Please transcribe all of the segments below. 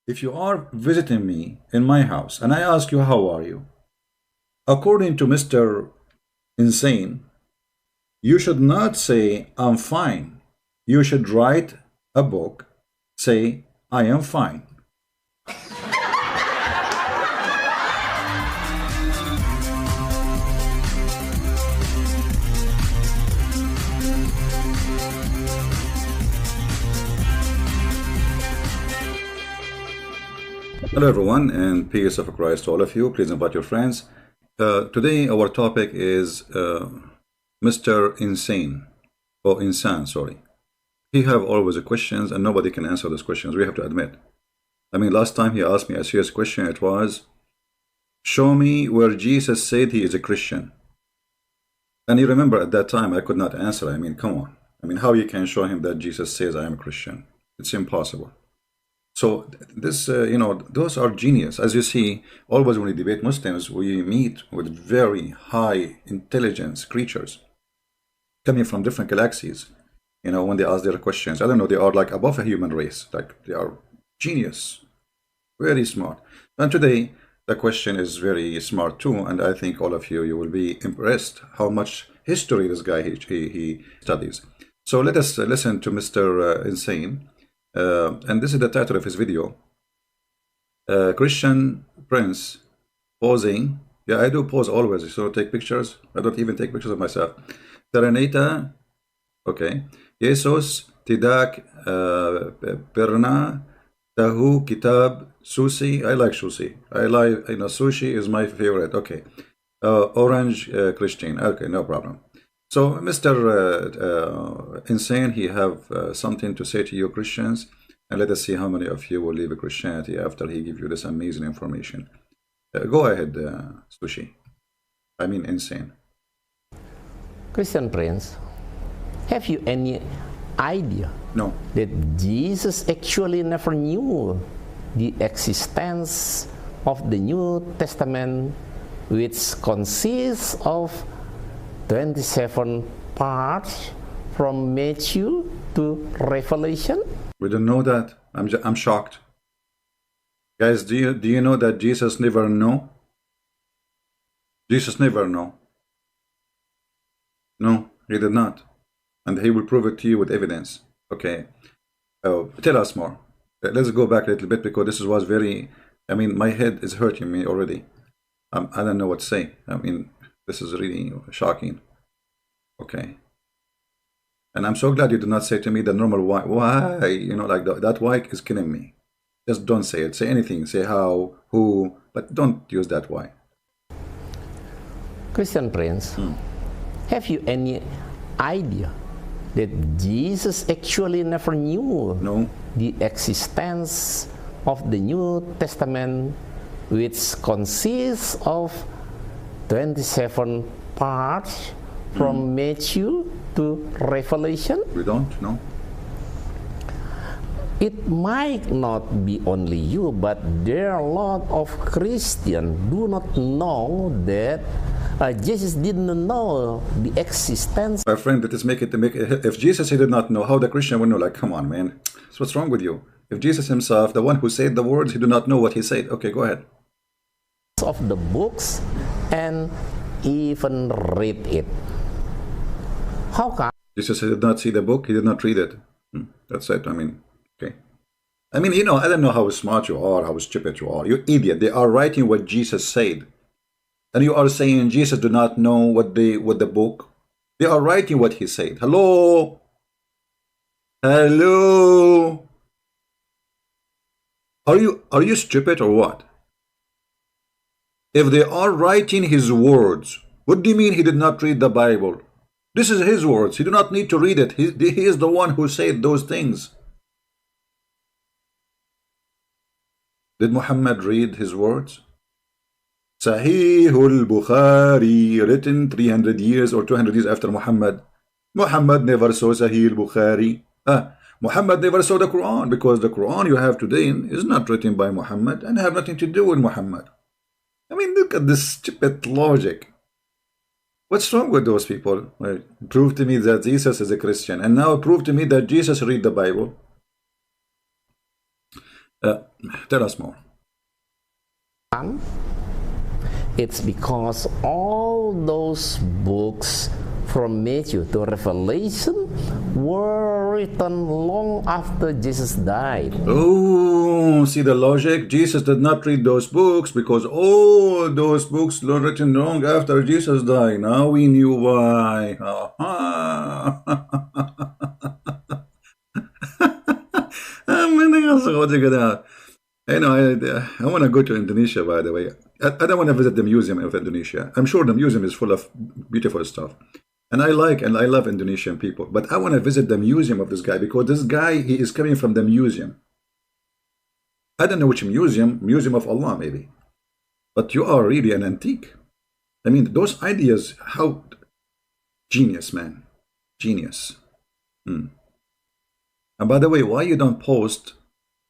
if you are visiting me in my house and I ask you, how are you? According to Mr. Insane, you should not say, I'm fine. You should write a book, say, I am fine. Hello everyone, and peace of Christ to all of you. Please invite your friends. Today our topic is Mr. Insane, or Insan, sorry. He have always questions and nobody can answer those questions, we have to admit. I mean, last time he asked me a serious question. It was, show me where Jesus said he is a Christian. And you remember at that time I could not answer. I mean, come on. I mean, how you can show him that Jesus says I am a Christian? It's impossible. So this, those are genius. As you see, always when we debate Muslims, we meet with very high intelligence creatures coming from different galaxies. You know, when they ask their questions, I don't know, they are like above a human race. Like they are genius, very smart. And today, the question is very smart too. And I think all of you, you will be impressed how much history this guy, he studies. So let us listen to Mr. Insane. And this is the title of his video. Christian Prince posing. Yeah, I do pose always, so take pictures. I don't even take pictures of myself. Terenita, okay. Jesus Tidak Perna Tahu Kitab Susi. I like sushi. I like, sushi is my favorite. Okay. Orange Christian. Okay, no problem. So, Mr. Insane, he have something to say to you Christians, and let us see how many of you will leave Christianity after he give you this amazing information. Go ahead, Sushi. I mean, Insane. Christian Prince, have you any idea that Jesus actually never knew the existence of the New Testament, which consists of 27 parts from Matthew to Revelation? We don't know that. I'm shocked. Guys, do you know that Jesus never know? Jesus never know. No, he did not. And he will prove it to you with evidence. Okay. Tell us more. Let's go back a little bit, because this was very, I mean, my head is hurting me already. I don't know what to say. I mean, this is really shocking. Okay. And I'm so glad you did not say to me the normal why. Why? You know, like that why is killing me. Just don't say it. Say anything. Say how, who, but don't use that why. Christian Prince, have you any idea that Jesus actually never knew the existence of the New Testament, which consists of 27 parts from Matthew to Revelation? We don't know. It might not be only you, but there are a lot of Christians do not know that Jesus didn't know the existence. My friend, that is make it. If Jesus he did not know, how the Christian would know? Like, come on, man. So what's wrong with you? If Jesus himself, the one who said the words, he did not know what he said. Okay, go ahead. Of the books and even read it. How come? Jesus did not see the book, he did not read it. That's it. I mean, okay. I mean, I don't know how smart you are, how stupid you are. You idiot. They are writing what Jesus said. And you are saying Jesus do not know what the book. They are writing what he said. Hello? Hello? Are you stupid or what? If they are writing his words, what do you mean he did not read the Bible? This is his words. He do not need to read it. He is the one who said those things. Did Muhammad read his words? Sahih al-Bukhari, written 300 years or 200 years after Muhammad. Muhammad never saw Sahih al-Bukhari. Muhammad never saw the Quran, because the Quran you have today is not written by Muhammad and have nothing to do with Muhammad. I mean, look at this stupid logic. What's wrong with those people? Well, prove to me that Jesus is a Christian, and now prove to me that Jesus read the Bible. Tell us more. It's because all those books from Matthew to Revelation were written long after Jesus died. Oh, see the logic? Jesus did not read those books because all those books were written long after Jesus died. Now we knew why. I want to go to Indonesia, by the way. I don't want to visit the museum of Indonesia. I'm sure the museum is full of beautiful stuff. And I love Indonesian people. But I want to visit the museum of this guy because this guy, he is coming from the museum. I don't know which museum, Museum of Allah maybe. But you are really an antique. I mean, those ideas, how genius, man. Genius. And by the way, why you don't post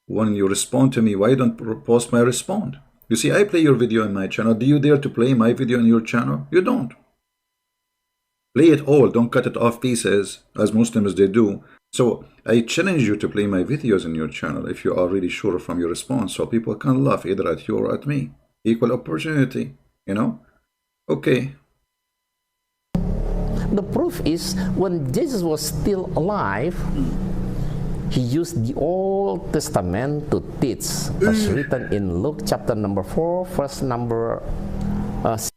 when you respond to me? Why you don't post my respond? You see, I play your video on my channel. Do you dare to play my video on your channel? You don't. Play it all. Don't cut it off pieces, as Muslims they do. So I challenge you to play my videos on your channel if you are really sure from your response, so people can laugh either at you or at me. Equal opportunity, you know? Okay. The proof is when Jesus was still alive, he used the Old Testament to teach, as written in Luke chapter number 4, verse number 6.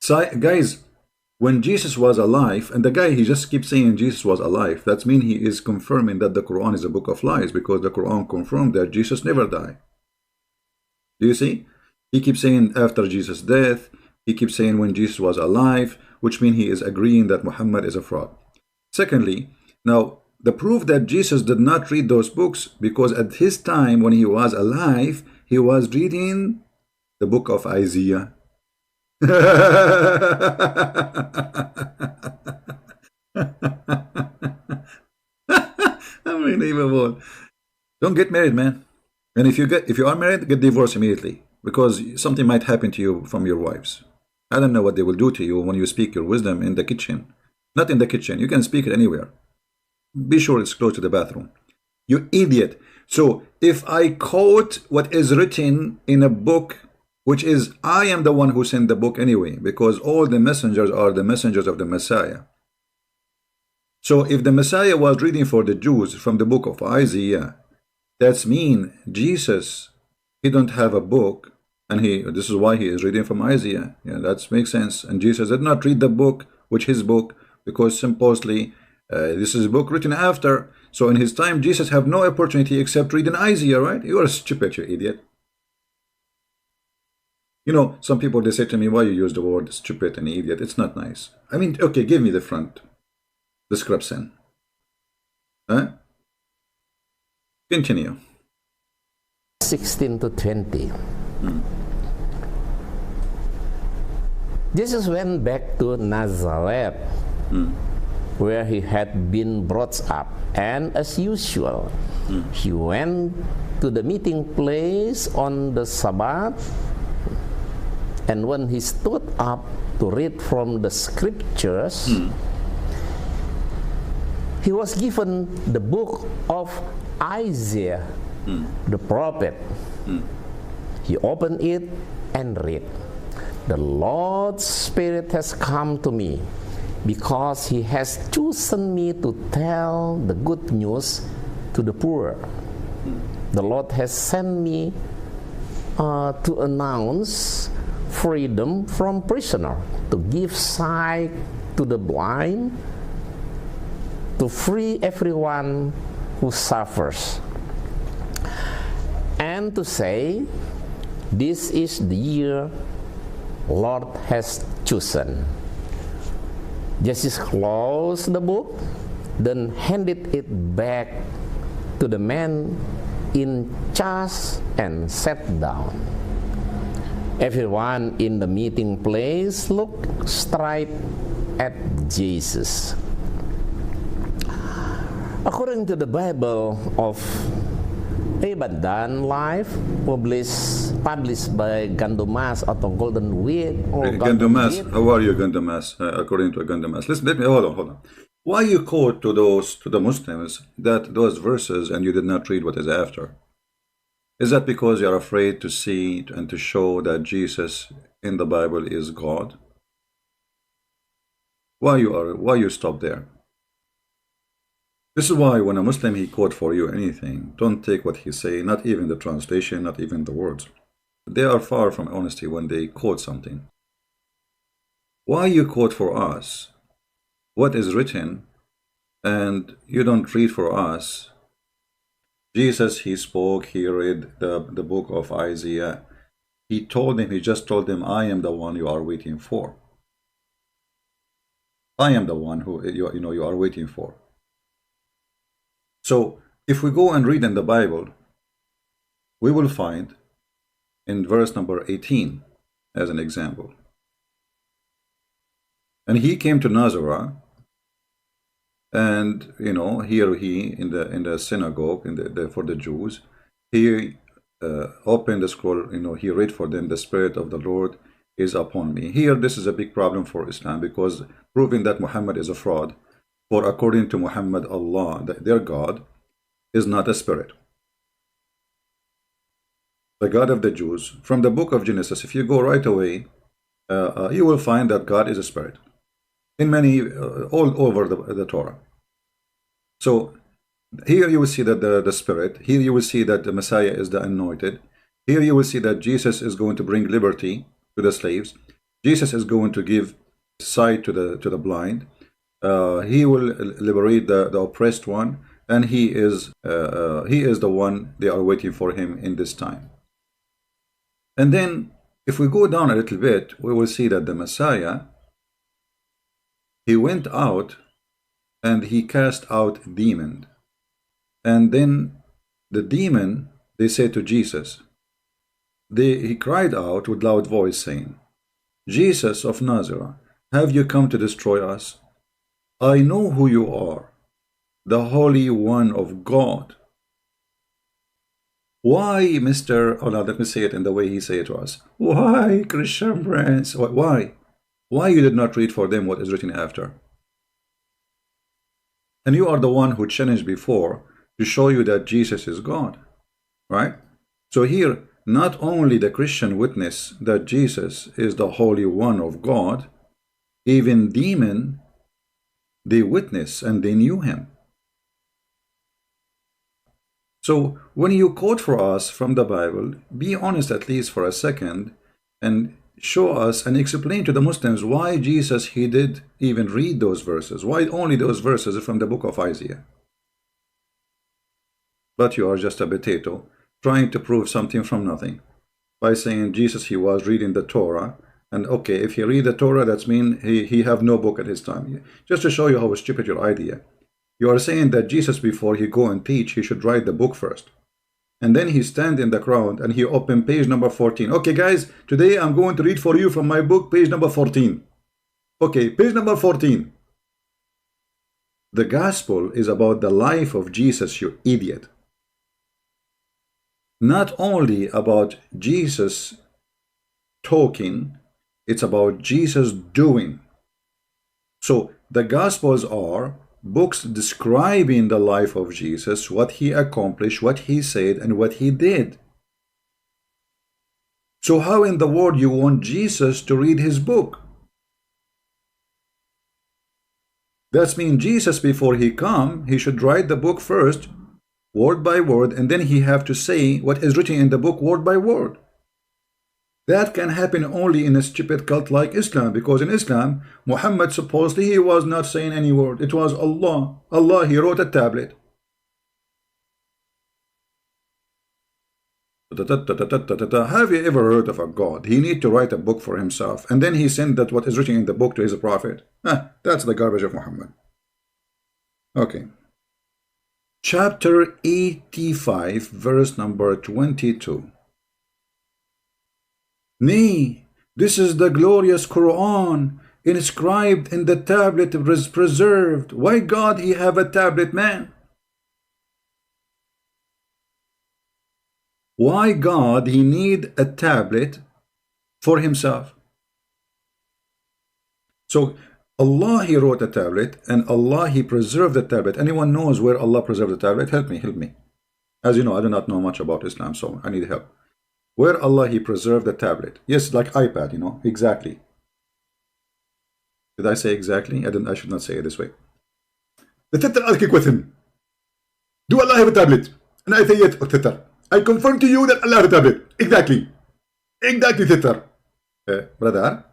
So, guys, when Jesus was alive, and the guy, he just keeps saying Jesus was alive, that means he is confirming that the Quran is a book of lies, because the Quran confirmed that Jesus never died. Do you see? He keeps saying after Jesus' death, he keeps saying when Jesus was alive, which means he is agreeing that Muhammad is a fraud. Secondly, now, the proof that Jesus did not read those books, because at his time when he was alive, he was reading the book of Isaiah. Unbelievable. Don't get married, man. And if you are married, get divorced immediately, because something might happen to you from your wives. I don't know what they will do to you when you speak your wisdom in the kitchen. Not in the kitchen. You can speak it anywhere. Be sure it's close to the bathroom. You idiot. So if I quote what is written in a book, which is, I am the one who sent the book anyway, because all the messengers are the messengers of the Messiah. So if the Messiah was reading for the Jews from the book of Isaiah, that's mean Jesus, he don't have a book, and this is why he is reading from Isaiah. Yeah, that makes sense. And Jesus did not read the book, which his book, because supposedly this is a book written after. So in his time, Jesus have no opportunity except reading Isaiah, right? You are stupid, you idiot. You know, some people, they say to me, why you use the word stupid and idiot? It's not nice. I mean, okay, give me the front description. Huh? Continue. 16 to 20. Jesus went back to Nazareth, where he had been brought up, and as usual, he went to the meeting place on the Sabbath, and when he stood up to read from the scriptures, he was given the book of Isaiah, the prophet. He opened it and read, "The Lord's Spirit has come to me, because he has chosen me to tell the good news to the poor. The Lord has sent me to announce freedom from prisoner, to give sight to the blind, to free everyone who suffers, and to say, this is the year Lord has chosen." Jesus closed the book, then handed it back to the man in charge and sat down. Everyone in the meeting place looked straight at Jesus. According to the Bible of Ibadan Life, published by Gandomas atau Golden Week, or Gandomas, how are you, Gandomas? According to Gandomas, listen. Let me hold on. Why you quote to the Muslims that those verses and you did not read what is after? Is that because you are afraid to see and to show that Jesus in the Bible is God? Why you stop there? This is why when a Muslim he quote for you anything, don't take what he say, not even the translation, not even the words. They are far from honesty when they quote something. Why you quote for us what is written and you don't read for us? Jesus, he spoke, he read the book of Isaiah. He just told them, I am the one you are waiting for. I am the one who you are waiting for. So if we go and read in the Bible, we will find in verse number 18 as an example. And he came to Nazareth, and here he in the synagogue for the Jews, he opened the scroll, he read for them, the Spirit of the Lord is upon me. Here this is a big problem for Islam, because proving that Muhammad is a fraud, for according to Muhammad, Allah, their God, is not a spirit. The God of the Jews, from the book of Genesis, if you go right away, you will find that God is a spirit in many, all over the Torah. So here you will see that the spirit, here you will see that the Messiah is the anointed, here you will see that Jesus is going to bring liberty to the slaves, Jesus is going to give sight to the blind, he will liberate the oppressed one, and he is the one they are waiting for him in this time. And then if we go down a little bit, we will see that the Messiah, he went out and he cast out demon. And then the demon, they say to Jesus, he cried out with loud voice saying, Jesus of Nazareth, have you come to destroy us? I know who you are, the Holy One of God. Why, Mr. Oh, now let me say it in the way he said it to us. Why, Christian friends? Why? Why you did not read for them what is written after? And you are the one who challenged before to show you that Jesus is God, right? So here, not only the Christian witness that Jesus is the Holy One of God, even demon, they witness and they knew him. So when you quote for us from the Bible, be honest at least for a second and show us and explain to the Muslims why Jesus, he did even read those verses. Why only those verses from the book of Isaiah? But you are just a potato trying to prove something from nothing by saying Jesus, he was reading the Torah. And okay, if he read the Torah, that means he have no book at his time. Just to show you how stupid your idea. You are saying that Jesus, before he go and teach, he should write the book first. And then he stand in the crowd and he open page number 14. Okay, guys, today I'm going to read for you from my book, page number 14. Okay, page number 14. The gospel is about the life of Jesus, you idiot. Not only about Jesus talking, it's about Jesus doing. So the gospels are books describing the life of Jesus, what he accomplished, what he said, and what he did. So how in the world you want Jesus to read his book? That means Jesus, before he come, he should write the book first, word by word, and then he have to say what is written in the book word by word. That can happen only in a stupid cult like Islam, because in Islam, Muhammad supposedly he was not saying any word. It was Allah. Allah, he wrote a tablet. Have you ever heard of a God? He need to write a book for himself, and then he sent that what is written in the book to his prophet. That's the garbage of Muhammad. Okay. Chapter 85, verse number 22. Nay, this is the glorious Quran, inscribed in the tablet preserved. Why God he have a tablet, man? Why God he need a tablet for himself? So Allah, He wrote a tablet, and Allah, He preserved the tablet. Anyone knows where Allah preserved the tablet? Help me, help me. As you know, I do not know much about Islam, so I need help. Where Allah, He preserved the tablet? Yes, like iPad, you know, exactly. Did I say exactly? I should not say it this way. The Titter asking question. Do Allah have a tablet? And I say yes, Titter. I confirm to you that Allah has a tablet. Exactly. Exactly, Titter. Brother,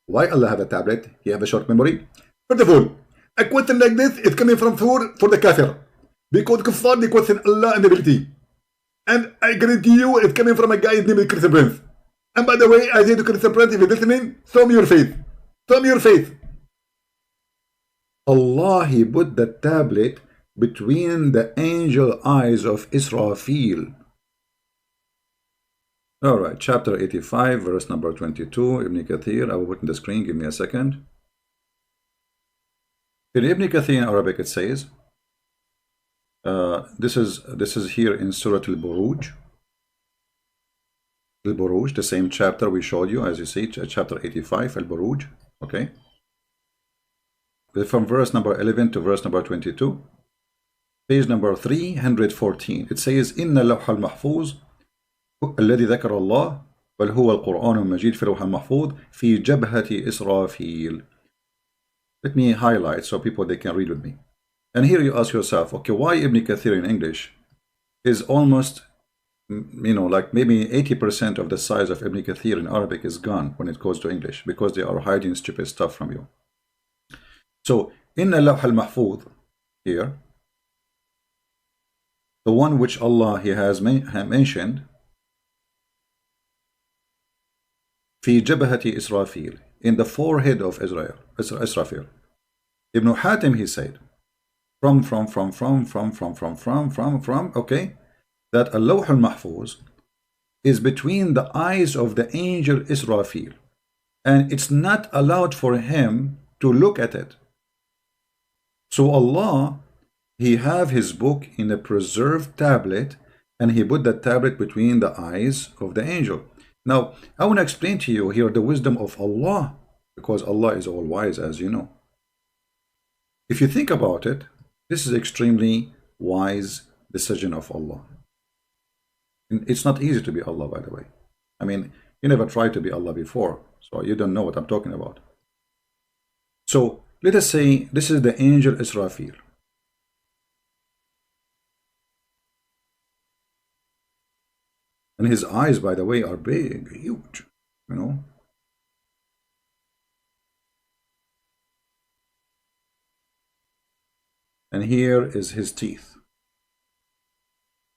why Allah have a tablet? He have a short memory? First of all, a question like this is coming from for the kafir. Because kuffar, they question Allah and ability. And I guarantee you it's coming from a guy named Christian Prince. And by the way, I say to Christian Prince, if you're listening, show me your faith. Show me your faith. Allah, He put the tablet between the angel eyes of Israfil. Alright, chapter 85, verse number 22, Ibn Kathir. I will put in the screen, give me a second. In Ibn Kathir in Arabic it says, this is here in Surah Al-Buruj. Al-Buruj, the same chapter we showed you, as you see, chapter 85, Al-Buruj, okay? From verse number 11 to verse number 22, page number 314, it says, إن اللوح المحفوظ الذي ذكر الله بل هو القرآن المجيد في اللوح المحفوظ في جبهة إسرافيل. Let me highlight so people they can read with me. And here you ask yourself, okay, why Ibn Kathir in English is almost, you know, like maybe 80% of the size of Ibn Kathir in Arabic is gone when it goes to English because they are hiding stupid stuff from you. So, in al-Lawh al-Mahfuz here, the one which Allah He has mentioned, في جبهة إسرافيل, in the forehead of Israfil. Ibn Hatim, he said, from, okay, that al-Lawh al-Mahfuz is between the eyes of the angel Israfil, and it's not allowed for him to look at it. So Allah, He have His book in a preserved tablet, and He put that tablet between the eyes of the angel. Now, I want to explain to you here the wisdom of Allah, because Allah is all wise, as you know. If you think about it, this is extremely wise decision of Allah. And it's not easy to be Allah, by the way. I mean, you never tried to be Allah before, so you don't know what I'm talking about. So, let us say this is the angel Israfil. And his eyes, by the way, are big, huge, you know. And here is his teeth.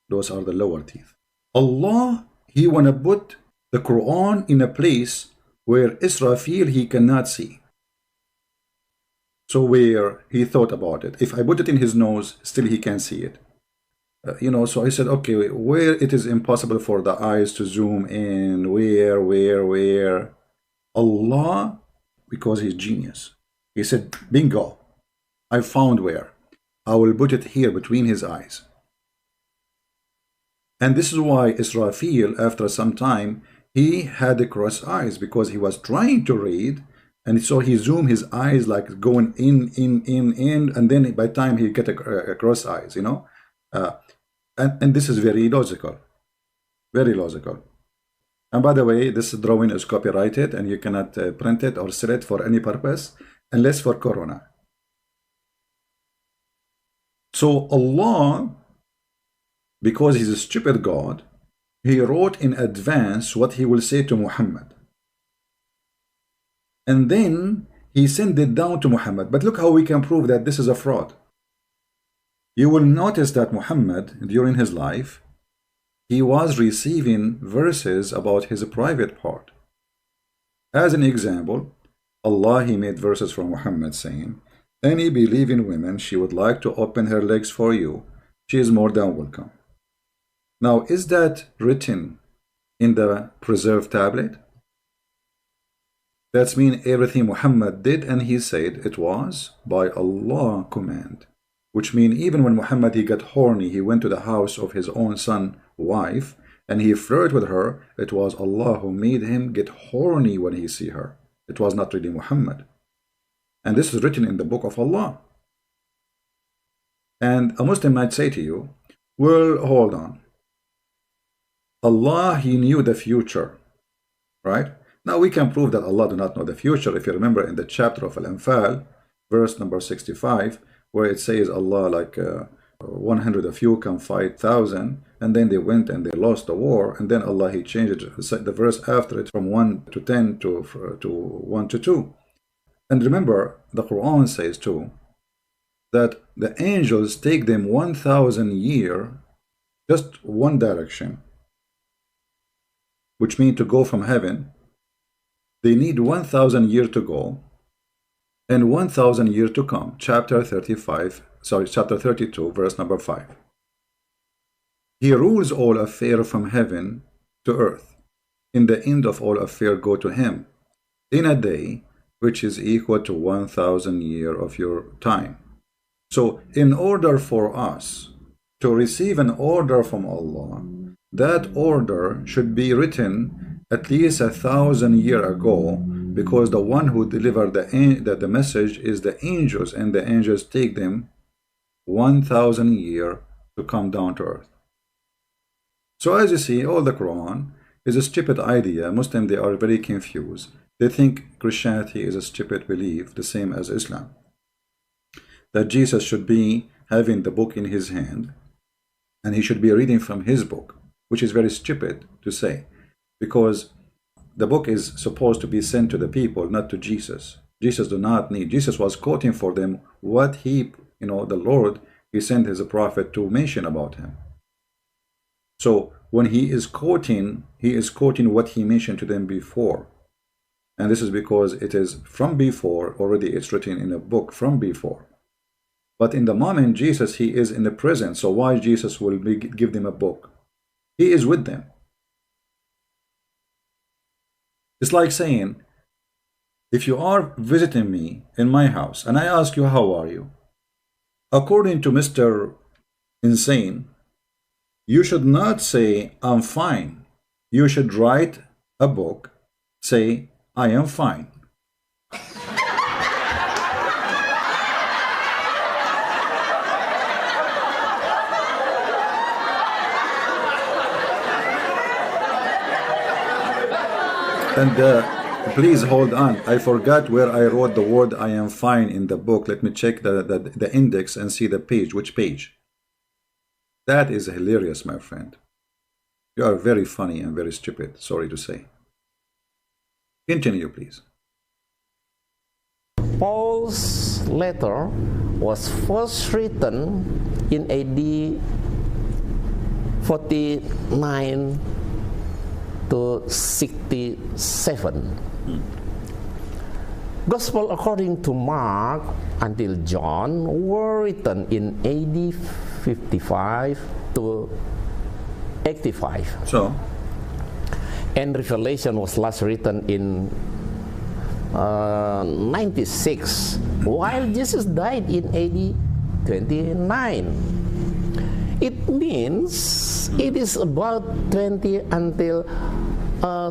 Those are the lower teeth. Allah, He wanna put the Quran in a place where Israfil, he cannot see. So where he thought about it, if I put it in his nose, still he can't see it. You know, so I said, okay, where it is impossible for the eyes to zoom in, where? Allah, because He's genius. He said, bingo, I found where. I will put it here between his eyes. And this is why Israfil, after some time, he had the cross eyes, because he was trying to read, and so he zoomed his eyes like going in, and then by the time he get a cross eyes, you know. And this is very logical. Very logical. And by the way, this drawing is copyrighted, and you cannot print it or sell it for any purpose, unless for Corona. So Allah, because He's a stupid God, He wrote in advance what He will say to Muhammad. And then He sent it down to Muhammad. But look how we can prove that this is a fraud. You will notice that Muhammad, during his life, he was receiving verses about his private part. As an example, Allah, He made verses from Muhammad saying, any believing woman, she would like to open her legs for you, she is more than welcome. Now, is that written in the preserved tablet? That's mean everything Muhammad did and he said, it was by Allah command. Which mean even when Muhammad he got horny, he went to the house of his own son, wife, and he flirted with her, it was Allah who made him get horny when he see her. It was not really Muhammad. And this is written in the book of Allah. And a Muslim might say to you, well, hold on. Allah, He knew the future, right? Now we can prove that Allah do not know the future. If you remember in the chapter of Al-Anfal, verse number 65, where it says Allah, like 100 of you can fight 1,000, and then they went and they lost the war, and then Allah, He changed it, the verse after it from 1 to 10 to 1 to 2. And remember, the Quran says too, that the angels take them 1,000 years, just one direction, which means to go from heaven. They need 1,000 years to go and 1,000 years to come. Chapter 32, verse number 5. He rules all affairs from heaven to earth. In the end of all affairs go to Him in a day which is equal to 1,000 years of your time. So in order for us to receive an order from Allah, that order should be written at least 1,000 years ago, because the one who delivered the message is the angels, and the angels take them 1,000 years to come down to earth. So as you see, all the Quran is a stupid idea. Muslims, they are very confused. They think Christianity is a stupid belief, the same as Islam, that Jesus should be having the book in his hand and he should be reading from his book, which is very stupid to say, because the book is supposed to be sent to the people, not to Jesus. Jesus do not need. Jesus was quoting for them what he, the Lord, He sent his prophet to mention about him. So when he is quoting what he mentioned to them before. And this is because it is from before, already it's written in a book from before. But in the moment Jesus, he is in the present. So why Jesus will give them a book? He is with them. It's like saying, if you are visiting me in my house and I ask you, how are you? According to Mr. Insane, you should not say, I'm fine. You should write a book, say, I am fine. And please hold on. I forgot where I wrote the word I am fine in the book. Let me check the index and see the page. Which page? That is hilarious, my friend. You are very funny and very stupid. Sorry to say. Continue, please. Paul's letter was first written in AD 49 to 67. Gospel according to Mark until John were written in AD 55 to 85. So, and Revelation was last written in 96, while Jesus died in AD 29. It means it is about 20 until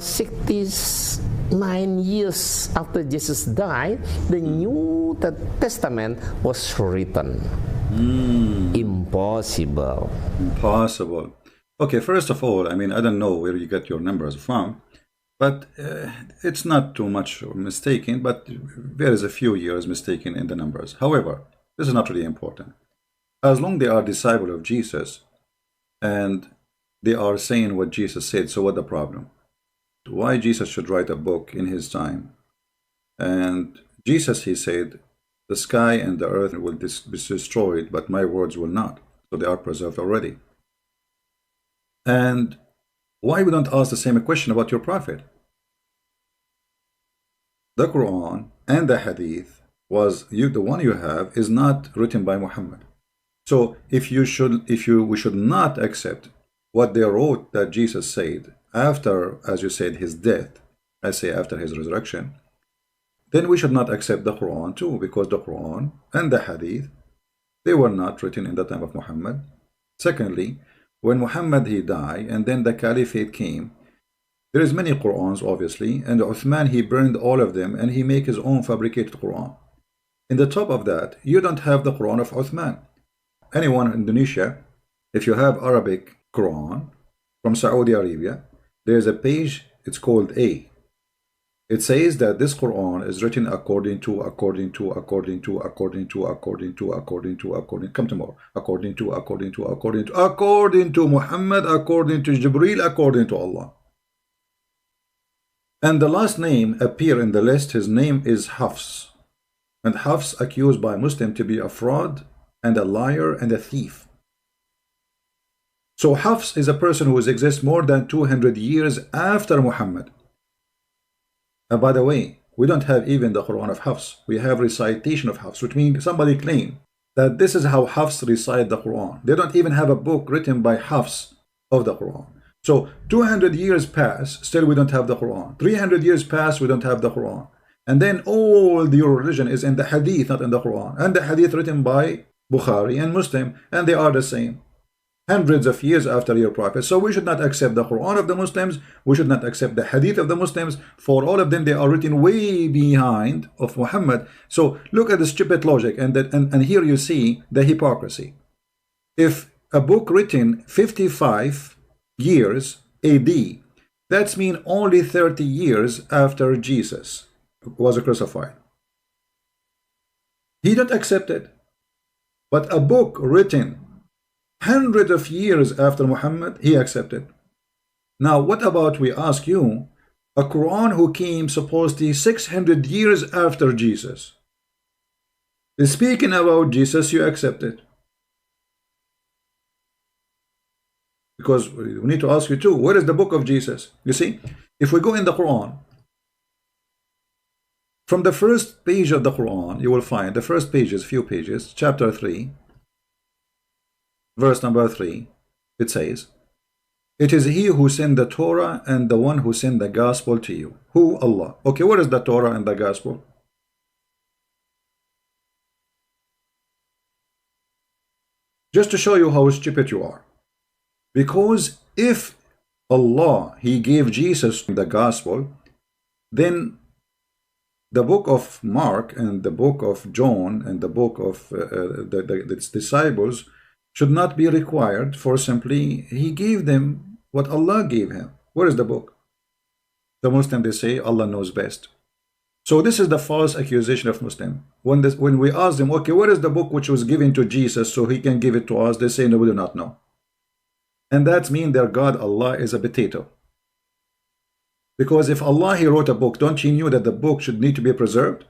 69 years after Jesus died, the New Testament was written. Impossible. Impossible. Okay, first of all, I mean, I don't know where you get your numbers from, but it's not too much mistaken, but there is a few years mistaken in the numbers. However, this is not really important. As long as they are disciples of Jesus and they are saying what Jesus said, so what the problem? Why Jesus should write a book in his time? And Jesus, he said, the sky and the earth will be destroyed, but my words will not. So they are preserved already. And why we don't ask the same question about your prophet? The Quran and the Hadith the one you have is not written by Muhammad. So we should not accept what they wrote that Jesus said after, as you said, his death, I say after his resurrection, then we should not accept the Quran too, because the Quran and the Hadith, they were not written in the time of Muhammad. Secondly, when Muhammad he died and then the Caliphate came, there is many Qurans obviously, and Uthman he burned all of them and he make his own fabricated Quran. In the top of that, you don't have the Quran of Uthman. Anyone in Indonesia, if you have Arabic Quran from Saudi Arabia, there's a page, it's called A. It says that this Quran is written according to, come to more, according to Muhammad, according to Jibreel, according to Allah. And the last name appear in the list, his name is Hafs. And Hafs accused by Muslim to be a fraud and a liar and a thief. So Hafs is a person who exists more than 200 years after Muhammad. And by the way, we don't have even the Quran of Hafs. We have recitation of Hafs, which means somebody claimed that this is how Hafs recite the Quran. They don't even have a book written by Hafs of the Quran. So 200 years pass, still we don't have the Quran. 300 years pass, we don't have the Quran. And then all your religion is in the Hadith, not in the Quran. And the Hadith written by Bukhari and Muslim, and they are the same. Hundreds of years after your prophet. So we should not accept the Quran of the Muslims. We should not accept the Hadith of the Muslims. For all of them, they are written way behind of Muhammad. So look at the stupid logic, and here you see the hypocrisy. If a book written 55 years AD, that's mean only 30 years after Jesus was crucified. He don't accept it. But a book written hundreds of years after Muhammad, he accepted. Now, what about, we ask you, a Quran who came supposedly 600 years after Jesus? Speaking about Jesus, you accept it. Because we need to ask you too, where is the book of Jesus? You see, if we go in the Quran, from the first page of the Quran, you will find the first pages, few pages, chapter 3, verse number 3, it says, "It is he who sent the Torah and the one who sent the gospel to you." Who? Allah. Okay, where is the Torah and the gospel? Just to show you how stupid you are. Because if Allah, he gave Jesus the gospel, then the book of Mark and the book of John and the book of the disciples should not be required, for simply he gave them what Allah gave him. Where is the book? The Muslim, they say Allah knows best. So this is the false accusation of Muslim. When we ask them, okay, where is the book which was given to Jesus so he can give it to us? They say, no, we do not know. And that means their God Allah is a potato. Because if Allah, he wrote a book, don't you know that the book should need to be preserved?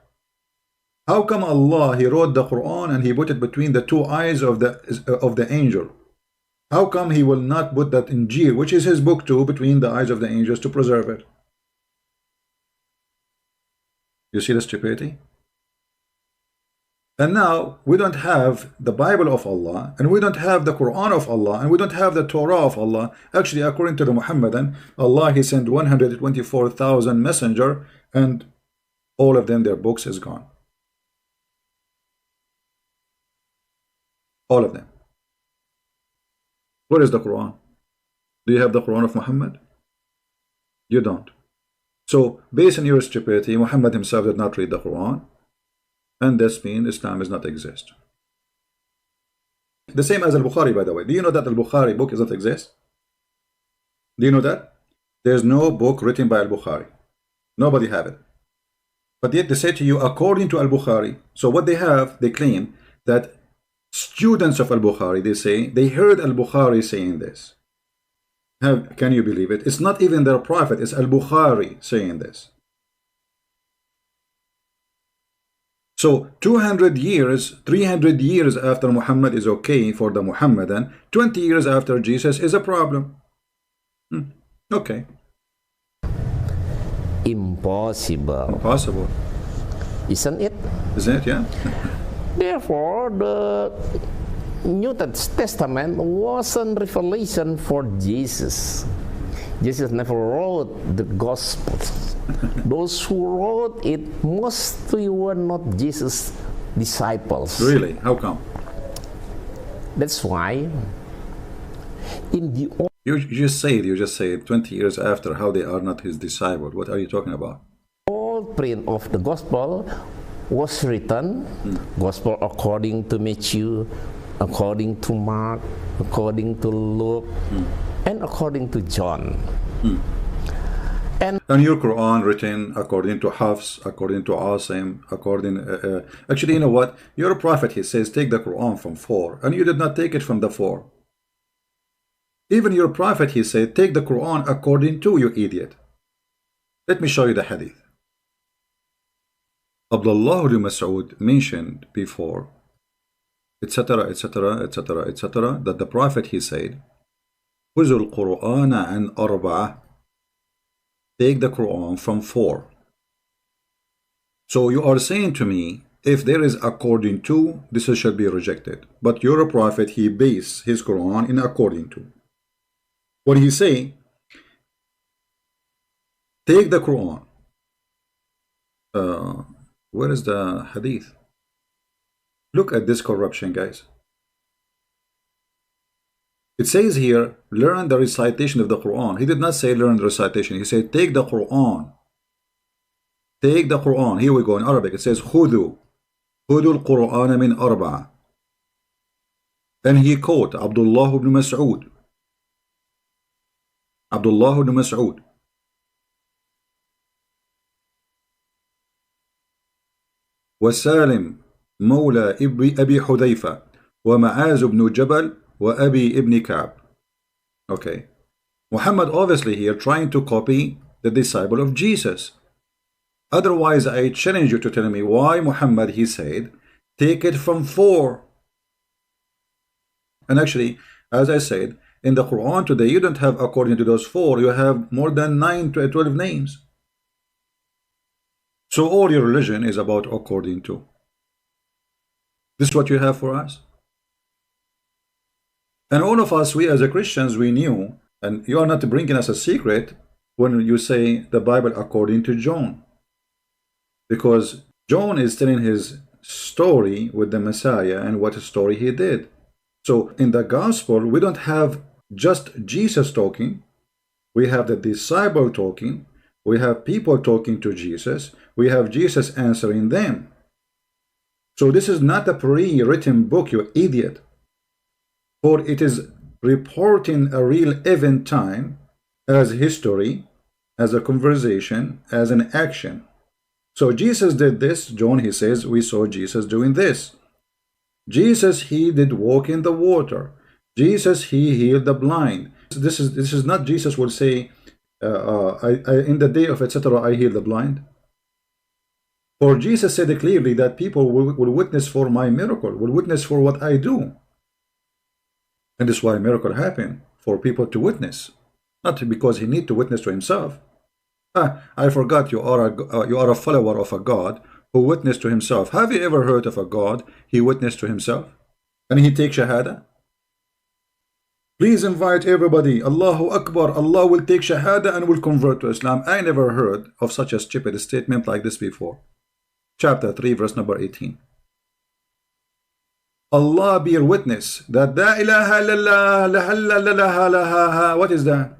How come Allah, he wrote the Quran and he put it between the two eyes of the angel? How come he will not put that Injil, which is his book too, between the eyes of the angels to preserve it? You see the stupidity? And now we don't have the Bible of Allah, and we don't have the Quran of Allah, and we don't have the Torah of Allah. Actually, according to the Muhammadan, Allah, he sent 124,000 messenger, and all of them, their books is gone. All of them. Where is the Quran? Do you have the Quran of Muhammad? You don't. So, based on your stupidity, Muhammad himself did not read the Quran, and this means Islam does not exist. The same as Al-Bukhari, by the way. Do you know that Al-Bukhari book does not exist? Do you know that? There's no book written by Al-Bukhari. Nobody have it. But yet they say to you, according to Al-Bukhari. So what they have, they claim that students of Al-Bukhari, they say, they heard Al-Bukhari saying this. Can you believe it? It's not even their prophet, it's Al-Bukhari saying this. So 200 years, 300 years after Muhammad is okay for the Muhammadan, 20 years after Jesus is a problem. Okay. Impossible. Impossible. Isn't it? Isn't it? Yeah. Therefore, the New Testament wasn't revelation for Jesus. Jesus never wrote the Gospels. Those who wrote it mostly were not Jesus' disciples. Really? How come? That's why in the you just say 20 years after how they are not his disciple. What are you talking about? old print of the Gospel was written, Gospel according to Matthew, according to Mark, according to Luke, and according to John. And your Quran written according to Hafs, according to Asim, according actually, you know what, you're a prophet. He says take the Quran from 4, and you did not take it from the 4. Even your prophet, he said take the Quran according to, you idiot. Let me show you the hadith. Abdullah ibn Mas'ud mentioned before, etc., etc., etc., etc., that the prophet, he said, خُذُوا الْقُرْآنَ عَنْ أَرْبَعَةٍ, take the Quran from 4. So you are saying to me, if there is according to, this should be rejected. But you're a prophet, he based his Quran in according to. What he say? Take the Quran. Where is the hadith? Look at this corruption, guys. It says here, learn the recitation of the Quran. He did not say learn the recitation. He said take the Quran. Take the Quran. Here we go in Arabic. It says خُذُوا الْقُرْآنَ مِنْ أَرْبَعَةٍ. And he quote Abdullah ibn Mas'ud. Abdullah ibn Mas'ud. وسالم مولى أبي حذيفة ومعاذ بن جبل وأبي ابن كعب. Okay, Muhammad obviously here trying to copy the disciple of Jesus. Otherwise, I challenge you to tell me why Muhammad, he said, take it from 4. And actually, as I said, in the Quran today, you don't have according to those 4, you have more than 9 to 12 names. So all your religion is about according to. This is what you have for us. And all of us, we as a Christians, we knew, and you are not bringing us a secret when you say the Bible according to John. Because John is telling his story with the Messiah and what story he did. So in the gospel, we don't have just Jesus talking. We have the disciple talking. We have people talking to Jesus. We have Jesus answering them. So this is not a pre-written book, you idiot. For it is reporting a real event time as history, as a conversation, as an action. So Jesus did this. John, he says, we saw Jesus doing this. Jesus, he did walk in the water. Jesus, he healed the blind. This is not Jesus will say, in the day of etc. I heal the blind. For Jesus said clearly that people will witness for my miracle, will witness for what I do. And this is why a miracle happened, for people to witness, not because he need to witness to himself. I forgot you are a follower of a God who witnessed to himself. Have you ever heard of a God he witnessed to himself and he take shahada? Please invite everybody. Allahu Akbar. Allah will take shahada and will convert to Islam. I never heard of such a stupid statement like this before. Chapter 3, verse number 18. Allah bear witness that la ilaha illallah. What is that?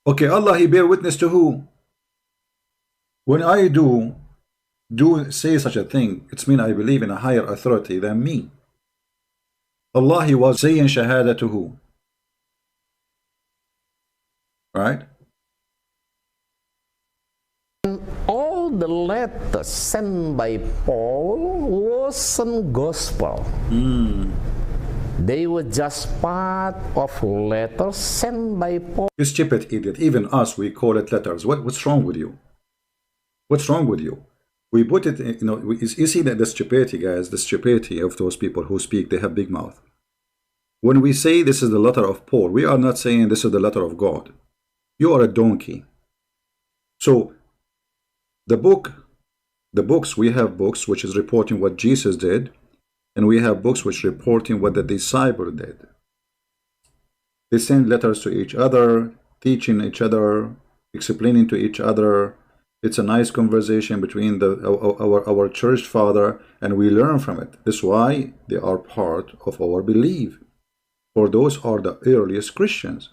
Okay, Allah, he bear witness to who? When I do say such a thing, it's mean I believe in a higher authority than me. Allah, he was saying shahada to who? Right? All the letters sent by Paul wasn't gospel. They were just part of letters sent by Paul. You stupid idiot. Even us, we call it letters. What's wrong with you? What's wrong with you? We put it, you know, you see that the stupidity, guys, the stupidity of those people who speak, they have big mouth. When we say this is the letter of Paul, we are not saying this is the letter of God. You are a donkey. So, the books, we have books which is reporting what Jesus did, and we have books which reporting what the disciple did. They send letters to each other, teaching each other, explaining to each other. It's a nice conversation between our church father, and we learn from it. That's why they are part of our belief. For those are the earliest Christians.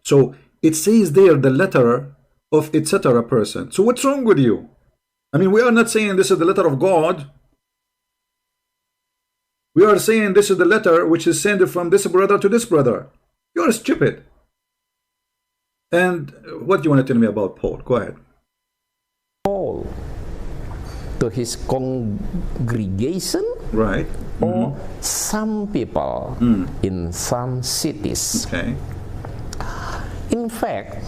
So it says there the letter of etc. person. So what's wrong with you? I mean, we are not saying this is the letter of God. We are saying this is the letter which is sent from this brother to this brother. You're stupid. And what do you want to tell me about Paul? Go ahead. Paul to his congregation, Right. or some people in some cities. Okay. In fact,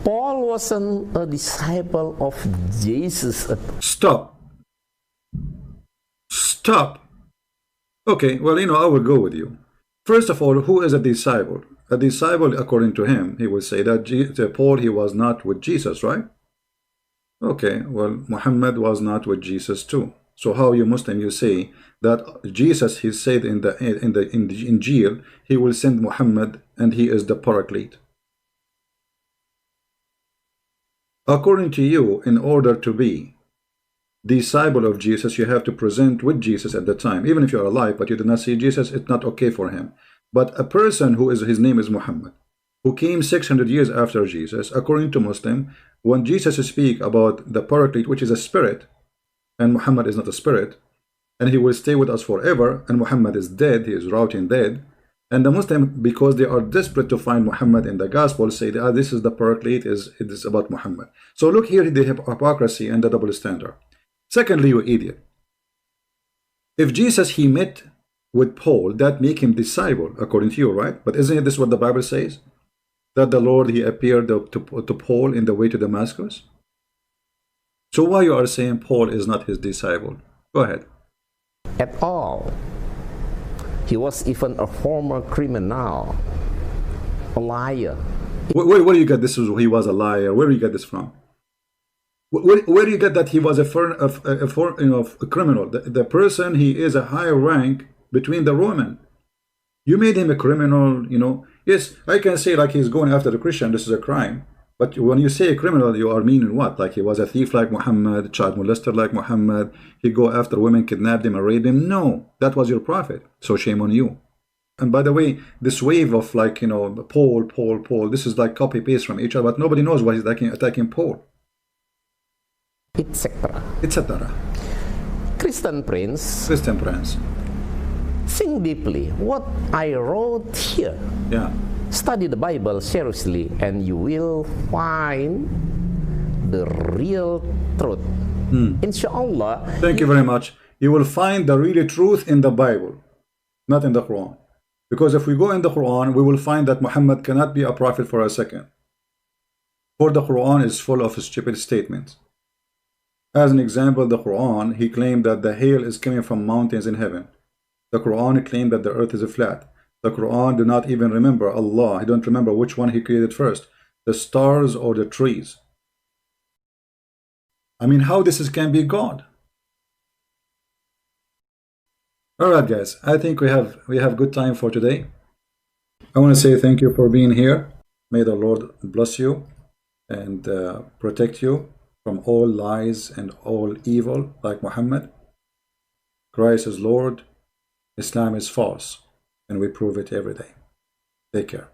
Paul wasn't a disciple of Jesus. Stop. Stop. Okay, well, I will go with you. First of all, who is a disciple? A disciple, according to him, he would say that Paul, he was not with Jesus, right? Okay, well, Muhammad was not with Jesus too. So how you Muslim, you say that Jesus, he said in the Injil, he will send Muhammad and he is the Paraclete. According to you, in order to be disciple of Jesus, you have to present with Jesus at the time. Even if you are alive, but you did not see Jesus, it's not okay for him. But a person who is, his name is Muhammad, who came 600 years after Jesus, according to Muslim, when Jesus speak about the Paraclete, which is a spirit, and Muhammad is not a spirit, and he will stay with us forever, and Muhammad is dead, he is rotting dead, and the Muslim, because they are desperate to find Muhammad in the gospel, say that this is the Paraclete, it is about Muhammad. So look here, the hypocrisy and the double standard. Secondly, you idiot, if Jesus, he met with Paul, that make him disciple, according to you, right? But isn't this what the Bible says? That the Lord, he appeared to Paul in the way to Damascus? So why you are saying Paul is not his disciple? Go ahead. At all. He was even a former criminal, a liar. Where do you get this? He was a liar. Where do you get this from? Where do you get that he was a criminal? The person, he is a higher rank between the Roman. You made him a criminal, Yes, I can say like he's going after the Christian, this is a crime. But when you say a criminal, you are meaning what? Like he was a thief like Muhammad, child molester like Muhammad, he go after women, kidnap them and rape them? No, that was your prophet. So shame on you. And by the way, this wave of like, Paul, this is like copy paste from each other, but nobody knows why he's attacking Paul. Etc. Etc. Christian Prince. Think deeply what I wrote here. Yeah. Study the Bible seriously and you will find the real truth. Inshallah. Thank you very much. You will find the real truth in the Bible, not in the Quran. Because if we go in the Quran, we will find that Muhammad cannot be a prophet for a second. For the Quran is full of stupid statements. As an example, the Quran, he claimed that the hail is coming from mountains in heaven. The Quran claimed that the earth is flat. The Quran do not even remember Allah. He don't remember which one he created first, the stars or the trees. I mean, how this can be God? Alright guys, I think we have good time for today. I want to say thank you for being here. May the Lord bless you and protect you from all lies and all evil like Muhammad. Christ is Lord, Islam is false, and we prove it every day. Take care.